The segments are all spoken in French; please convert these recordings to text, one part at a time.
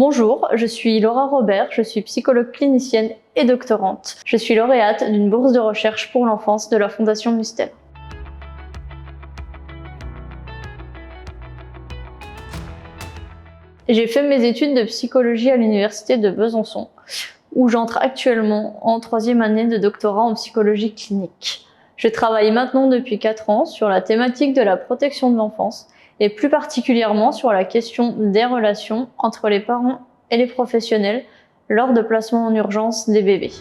Bonjour, je suis Laura Robert, je suis psychologue clinicienne et doctorante. Je suis lauréate d'une bourse de recherche pour l'enfance de la Fondation Mustela. J'ai fait mes études de psychologie à l'université de Besançon, où j'entre actuellement en 3e année de doctorat en psychologie clinique. Je travaille maintenant depuis 4 ans sur la thématique de la protection de l'enfance et plus particulièrement sur la question des relations entre les parents et les professionnels lors de placements en urgence des bébés.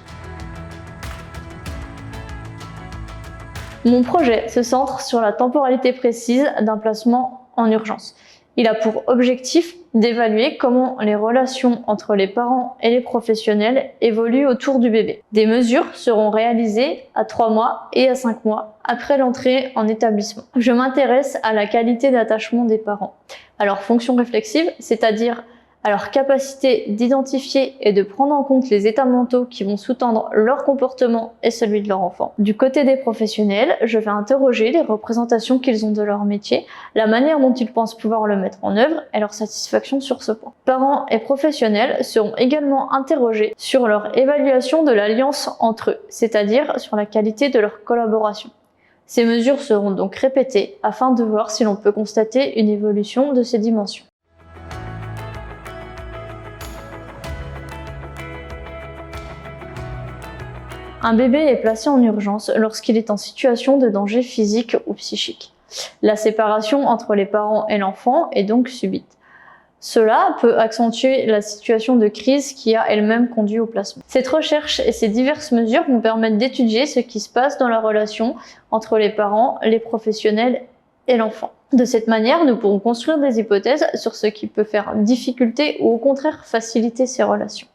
Mon projet se centre sur la temporalité précise d'un placement en urgence. Il a pour objectif d'évaluer comment les relations entre les parents et les professionnels évoluent autour du bébé. Des mesures seront réalisées à 3 mois et à 5 mois après l'entrée en établissement. Je m'intéresse à la qualité d'attachement des parents, à leur fonction réflexive, c'est-à-dire à leur capacité d'identifier et de prendre en compte les états mentaux qui vont sous-tendre leur comportement et celui de leur enfant. Du côté des professionnels, je vais interroger les représentations qu'ils ont de leur métier, la manière dont ils pensent pouvoir le mettre en œuvre et leur satisfaction sur ce point. Parents et professionnels seront également interrogés sur leur évaluation de l'alliance entre eux, c'est-à-dire sur la qualité de leur collaboration. Ces mesures seront donc répétées afin de voir si l'on peut constater une évolution de ces dimensions. Un bébé est placé en urgence lorsqu'il est en situation de danger physique ou psychique. La séparation entre les parents et l'enfant est donc subite. Cela peut accentuer la situation de crise qui a elle-même conduit au placement. Cette recherche et ces diverses mesures vont permettre d'étudier ce qui se passe dans la relation entre les parents, les professionnels et l'enfant. De cette manière, nous pourrons construire des hypothèses sur ce qui peut faire difficulté ou au contraire faciliter ces relations.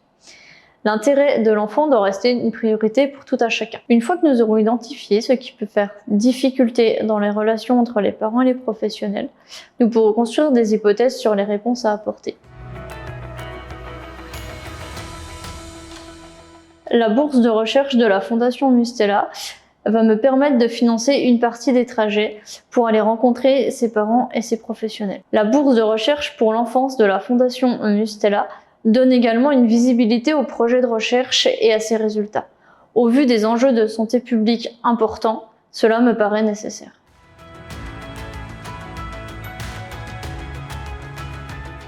L'intérêt de l'enfant doit rester une priorité pour tout à chacun. Une fois que nous aurons identifié ce qui peut faire difficulté dans les relations entre les parents et les professionnels, nous pourrons construire des hypothèses sur les réponses à apporter. La bourse de recherche de la Fondation Mustela va me permettre de financer une partie des trajets pour aller rencontrer ses parents et ses professionnels. La bourse de recherche pour l'enfance de la Fondation Mustela donne également une visibilité au projet de recherche et à ses résultats. Au vu des enjeux de santé publique importants, cela me paraît nécessaire.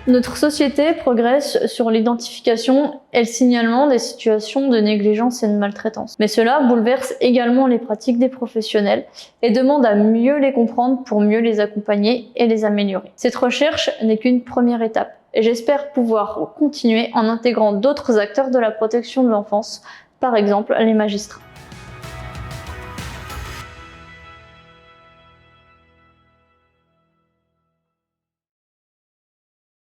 Notre société progresse sur l'identification et le signalement des situations de négligence et de maltraitance. Mais cela bouleverse également les pratiques des professionnels et demande à mieux les comprendre pour mieux les accompagner et les améliorer. Cette recherche n'est qu'une première étape et j'espère pouvoir continuer en intégrant d'autres acteurs de la protection de l'enfance, par exemple les magistrats.